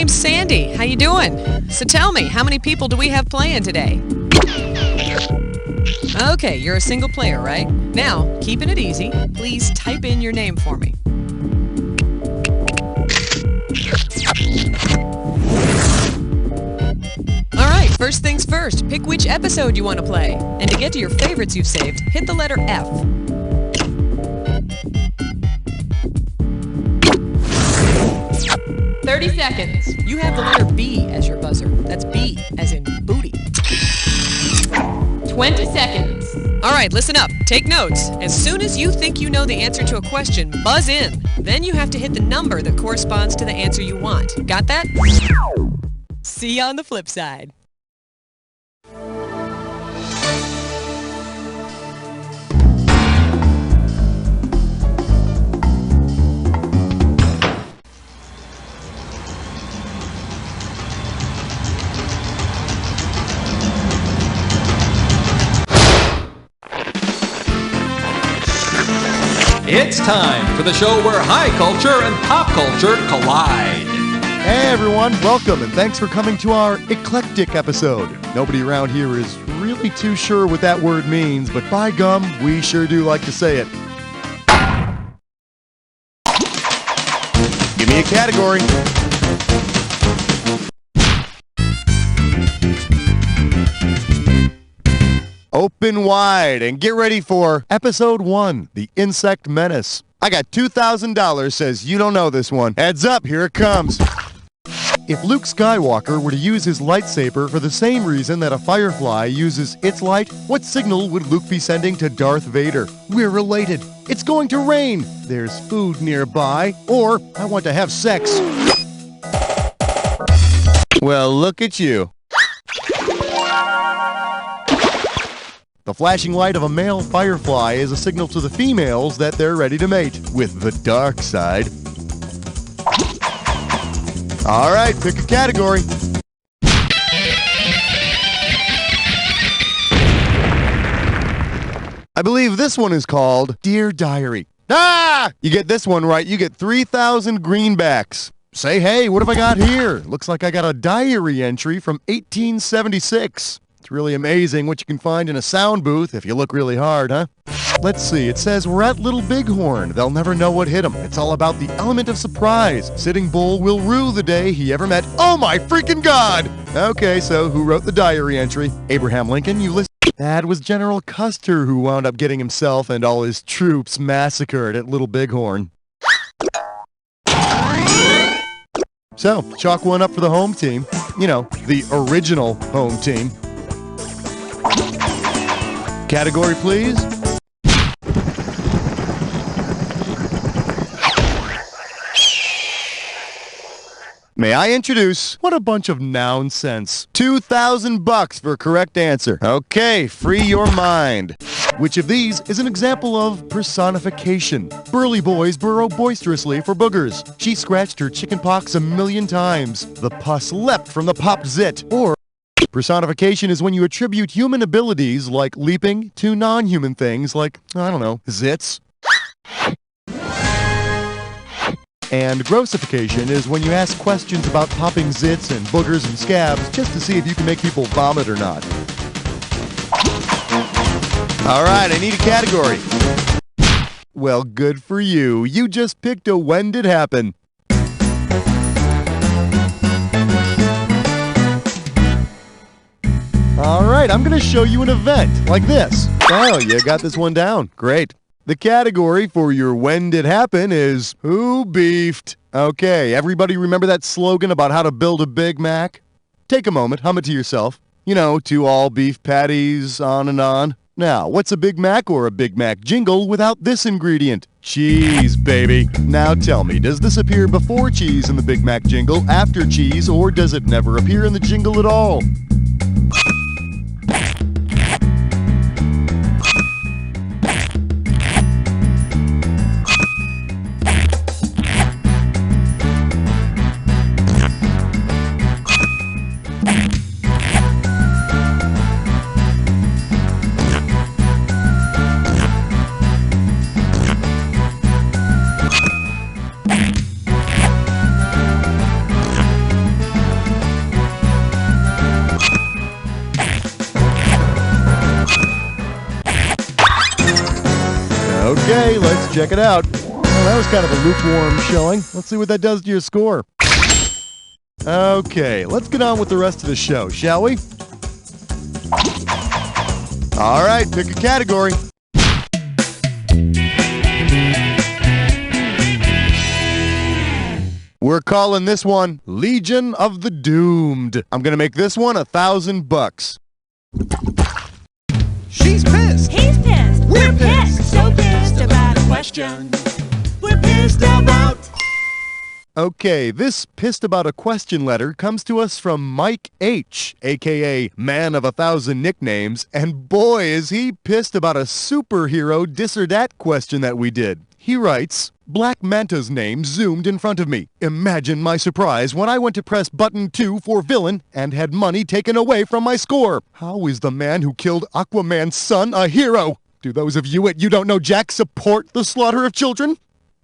name's Sandy. How you doing? So tell me, how many people do we have playing today? Okay, you're a single player, right? Now, keeping it easy, please type in your name for me. Alright, first things first, pick which episode you want to play. And to get to your favorites you've saved, hit the letter F. "30 seconds. You have the letter B as your buzzer. That's B as in booty. 20 seconds. Alright, listen up. Take notes. As soon as you think you know the answer to a question, buzz in. Then you have to hit the number that corresponds to the answer you want. Got that? See you on the flip side. It's time for the show where high culture and pop culture collide. Hey everyone, welcome and thanks for coming to our Eclectic episode. Nobody around here is really too sure what that word means, but by gum, we sure do like to say it. Give me a category. Open wide and get ready for episode 1, the insect menace. I got $2,000 says you don't know this one. Heads up, here it comes. If Luke Skywalker were to use his lightsaber for the same reason that a firefly uses its light, what signal would Luke be sending to Darth Vader? We're related. It's going to rain. There's food nearby. Or I want to have sex. Well, look at you. The flashing light of a male firefly is a signal to the females that they're ready to mate with the dark side. All right, pick a category. I believe this one is called Dear Diary. Ah! You get this one right, you get 3,000 greenbacks. Say, hey, what have I got here? Looks like I got a diary entry from 1876. It's really amazing what you can find in a sound booth if you look really hard, huh? Let's see, it says, we're at Little Bighorn. They'll never know what hit him. It's all about the element of surprise. Sitting Bull will rue the day he ever met. Oh my freaking God! Okay, so who wrote the diary entry? Abraham Lincoln, you listen. That was General Custer who wound up getting himself and all his troops massacred at Little Bighorn. So, chalk one up for the home team. You know, the original home team. Category, please. May I introduce, what a bunch of Nounsense. $2,000 for a correct answer. Okay, free your mind. Which of these is an example of personification? Burly boys burrow boisterously for boogers. She scratched her chicken pox 1,000,000 times. The pus leapt from the popped zit. Or personification is when you attribute human abilities like leaping to non-human things like, I don't know, zits. And grossification is when you ask questions about popping zits and boogers and scabs just to see if you can make people vomit or not. All right, I need a category. Well, good for you. You just picked a when did happen. All right, I'm going to show you an event like this. Oh, you got this one down. Great. The category for your when did happen is who beefed. Okay, everybody remember that slogan about how to build a Big Mac? Take a moment, hum it to yourself. You know, 2 all beef patties, on and on. Now, what's a Big Mac or a Big Mac jingle without this ingredient? Cheese, baby. Now tell me, does this appear before cheese in the Big Mac jingle, after cheese, or does it never appear in the jingle at all? Okay, let's check it out. Well, that was kind of a lukewarm showing. Let's see what that does to your score. Okay, let's get on with the rest of the show, shall we? All right, pick a category. We're calling this one Legion of the Doomed. I'm gonna make this one $1,000. She's pissed. He's pissed. We're pissed. So pissed about a question. We're pissed about. Okay, this pissed about a question letter comes to us from Mike H., aka Man of 1,000 Nicknames, and boy is he pissed about a superhero this or that question that we did. He writes, Black Manta's name zoomed in front of me. Imagine my surprise when I went to press button 2 for villain and had money taken away from my score. How is the man who killed Aquaman's son a hero? Do those of you at You Don't Know Jack support the slaughter of children?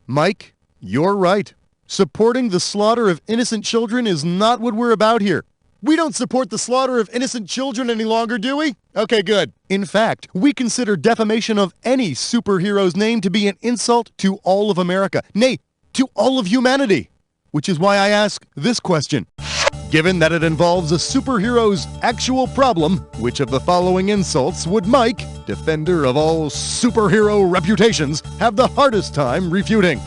Mike, you're right. Supporting the slaughter of innocent children is not what we're about here. We don't support the slaughter of innocent children any longer, do we? Okay, good. In fact, we consider defamation of any superhero's name to be an insult to all of America, nay, to all of humanity. Which is why I ask this question. Given that it involves a superhero's actual problem, which of the following insults would Mike, defender of all superhero reputations, have the hardest time refuting?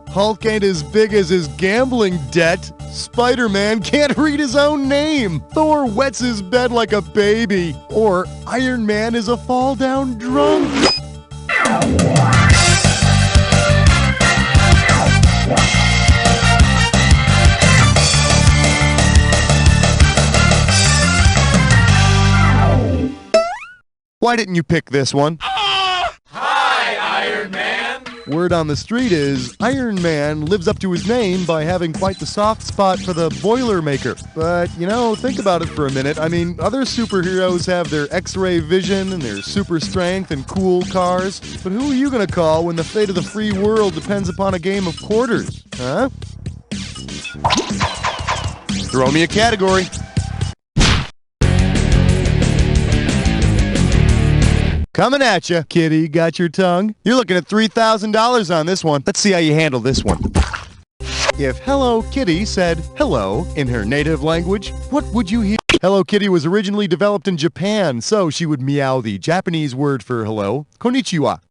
Hulk ain't as big as his gambling debt. Spider-Man can't read his own name. Thor wets his bed like a baby. Or Iron Man is a fall-down drunk. Why didn't you pick this one? Hi, Iron Man. Word on the street is Iron Man lives up to his name by having quite the soft spot for the Boilermaker. But, you know, think about it for a minute. I mean, other superheroes have their X-ray vision and their super strength and cool cars. But who are you going to call when the fate of the free world depends upon a game of quarters? Huh? Throw me a category. Coming at you, kitty, got your tongue? You're looking at $3,000 on this one. Let's see how you handle this one. If Hello Kitty said hello in her native language, what would you hear? Hello Kitty was originally developed in Japan, so she would meow the Japanese word for hello, konnichiwa.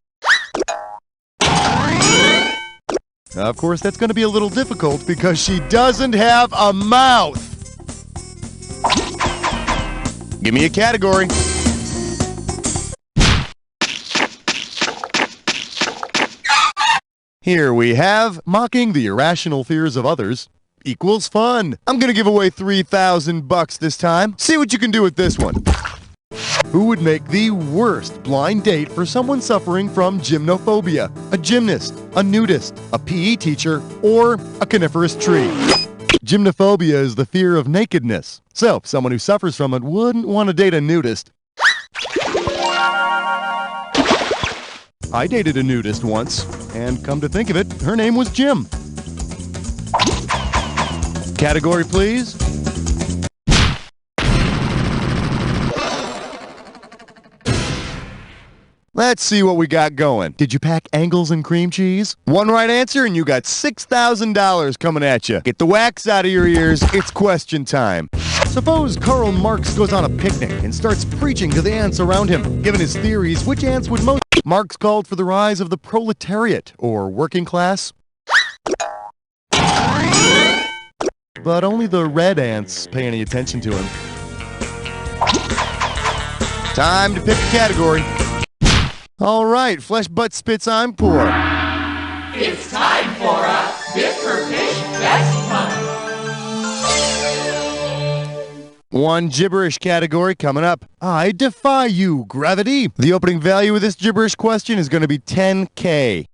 Of course, that's going to be a little difficult because she doesn't have a mouth. Give me a category. Here we have mocking the irrational fears of others equals fun. I'm going to give away $3,000 this time. See what you can do with this one. Who would make the worst blind date for someone suffering from gymnophobia? A gymnast, a nudist, a PE teacher, or a coniferous tree? Gymnophobia is the fear of nakedness. So, someone who suffers from it wouldn't want to date a nudist. I dated a nudist once, and come to think of it, her name was Jim. Category, please. Let's see what we got going. Did you pack angles and cream cheese? One right answer and you got $6,000 coming at you. Get the wax out of your ears. It's question time. Suppose Karl Marx goes on a picnic and starts preaching to the ants around him. Given his theories, which ants would most... Marx called for the rise of the proletariat, or working class. But only the red ants pay any attention to him. Time to pick a category. All right, flesh, butt, spits, I'm poor. It's time for a Bit for Fish Best Pun. One gibberish category coming up. I defy you, gravity. The opening value of this gibberish question is going to be $10K.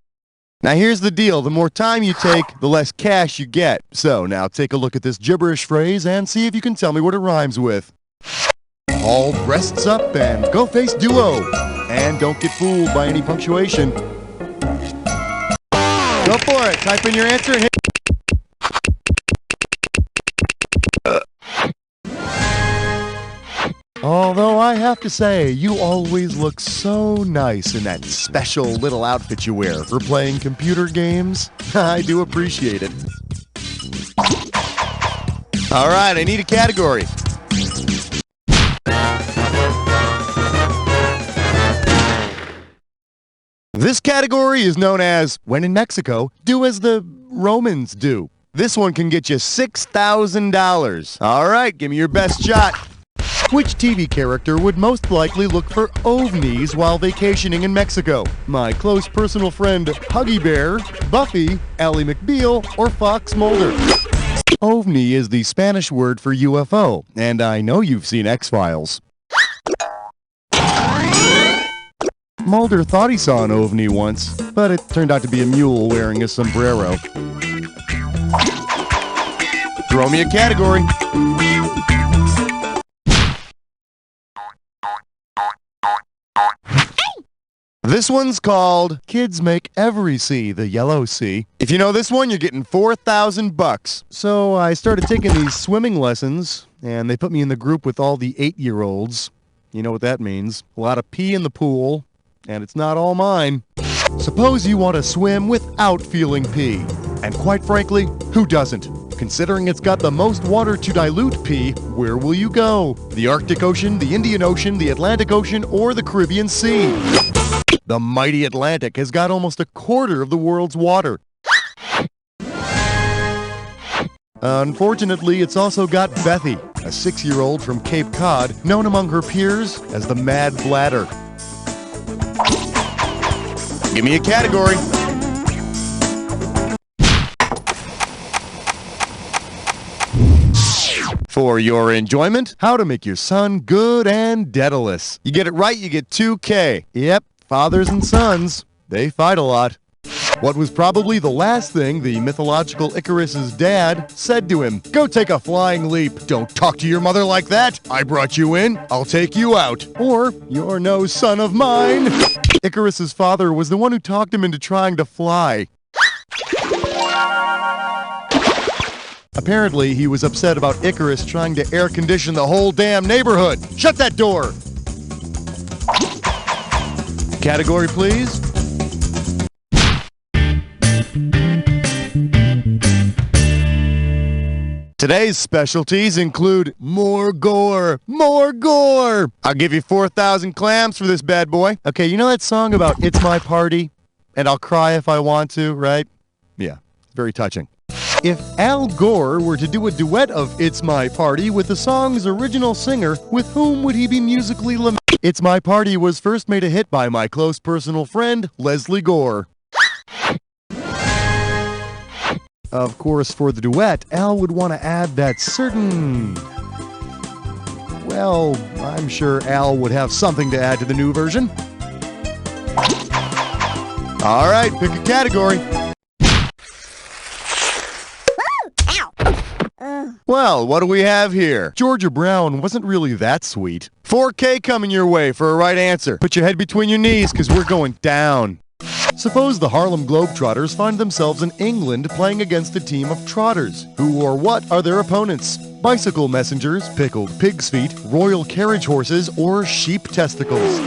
Now here's the deal. The more time you take, the less cash you get. So now take a look at this gibberish phrase and see if you can tell me what it rhymes with. All breasts up and go face duo. And don't get fooled by any punctuation. Go for it. Type in your answer and hit. Although I have to say, you always look so nice in that special little outfit you wear for playing computer games. I do appreciate it. All right, I need a category. This category is known as, when in Mexico, do as the Romans do. This one can get you $6,000. All right, give me your best shot. Which TV character would most likely look for ovnis while vacationing in Mexico? My close personal friend Huggy Bear, Buffy, Ally McBeal, or Fox Mulder? OVNI is the Spanish word for UFO, and I know you've seen X-Files. Mulder thought he saw an OVNI once, but it turned out to be a mule wearing a sombrero. Throw me a category. This one's called Kids Make Every Sea the Yellow Sea. If you know this one, you're getting $4,000. So I started taking these swimming lessons, and they put me in the group with all the 8-year-olds. You know what that means. A lot of pee in the pool, and it's not all mine. Suppose you want to swim without feeling pee. And quite frankly, who doesn't? Considering it's got the most water to dilute pee, where will you go? The Arctic Ocean, the Indian Ocean, the Atlantic Ocean, or the Caribbean Sea? The mighty Atlantic has got almost a quarter of the world's water. Unfortunately, it's also got Bethy, a 6-year-old from Cape Cod, known among her peers as the Mad Bladder. Give me a category. For your enjoyment, how to make your son good and Daedalus. You get it right, you get $2K. Yep, fathers and sons, they fight a lot. What was probably the last thing the mythological Icarus's dad said to him? Go take a flying leap. Don't talk to your mother like that. I brought you in, I'll take you out. Or, you're no son of mine. Icarus's father was the one who talked him into trying to fly. Apparently, he was upset about Icarus trying to air condition the whole damn neighborhood. Shut that door! Category, please. Today's specialties include more gore, more gore. I'll give you 4,000 clams for this bad boy. Okay, you know that song about It's My Party? And I'll cry if I want to, right? Yeah, very touching. If Al Gore were to do a duet of It's My Party with the song's original singer, with whom would he be musically lamented? It's My Party was first made a hit by my close personal friend, Leslie Gore. Of course, for the duet, Al would want to add that certain... Well, I'm sure Al would have something to add to the new version. All right, pick a category. Well, what do we have here? Georgia Brown wasn't really that sweet. $4K coming your way for a right answer. Put your head between your knees, because we're going down. Suppose the Harlem Globetrotters find themselves in England playing against a team of trotters. Who or what are their opponents? Bicycle messengers, pickled pig's feet, royal carriage horses, or sheep testicles?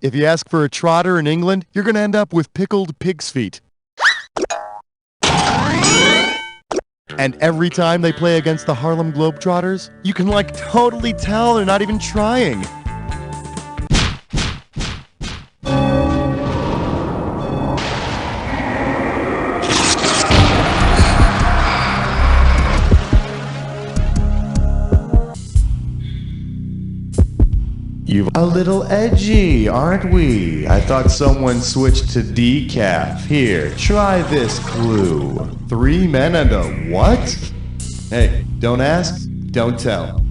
If you ask for a trotter in England, you're going to end up with pickled pig's feet. And every time they play against the Harlem Globetrotters, you can totally tell they're not even trying. You're a little edgy, aren't we? I thought someone switched to decaf. Here, try this clue. 3 men and a what? Hey, don't ask, don't tell.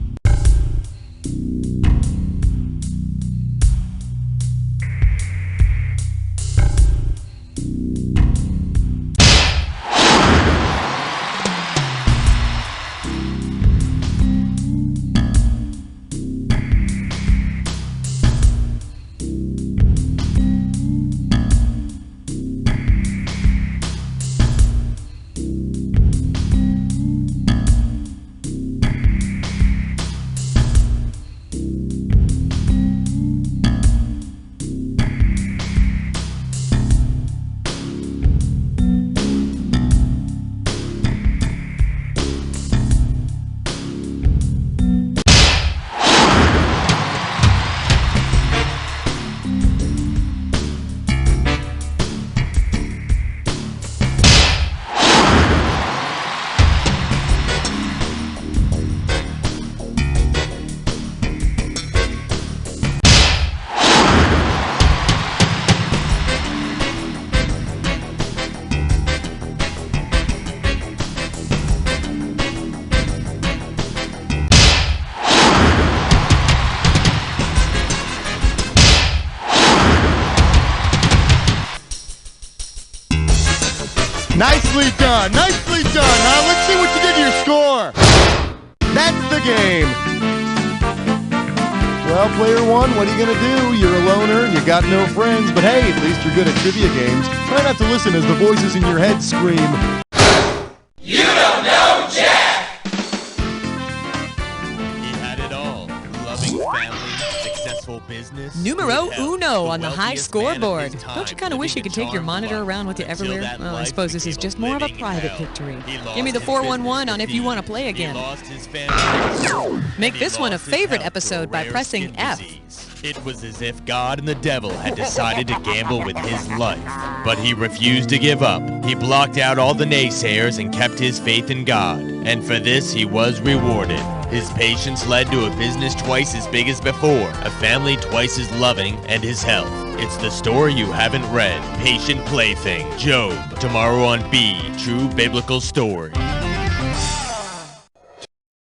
Nicely done. Nicely done. Now let's see what you did to your score. That's the game. Well, player one, what are you going to do? You're a loner and you got no friends, but hey, at least you're good at trivia games. Try not to listen as the voices in your head scream. You don't know Jack! He had it all. Loving family, successful business. Numero uno on the high wealthiest man of scoreboard. his time, Don't you kind of wish you living could a take your charmed monitor life around with you until everywhere? that Well, I life suppose this is became just a more of a living private hell. victory. He lost Give me the his 411 on business if you want to to play thieves. again. He lost his family. Make And he this one a lost his favorite health to a episode by rare pressing skin F. disease. It was as if God and the devil had decided to gamble with his life. But he refused to give up. He blocked out all the naysayers and kept his faith in God. And for this, he was rewarded. His patience led to a business twice as big as before, a family twice as loving, and his health. It's the story you haven't read. Patient Plaything, Job. Tomorrow on B, True Biblical Story.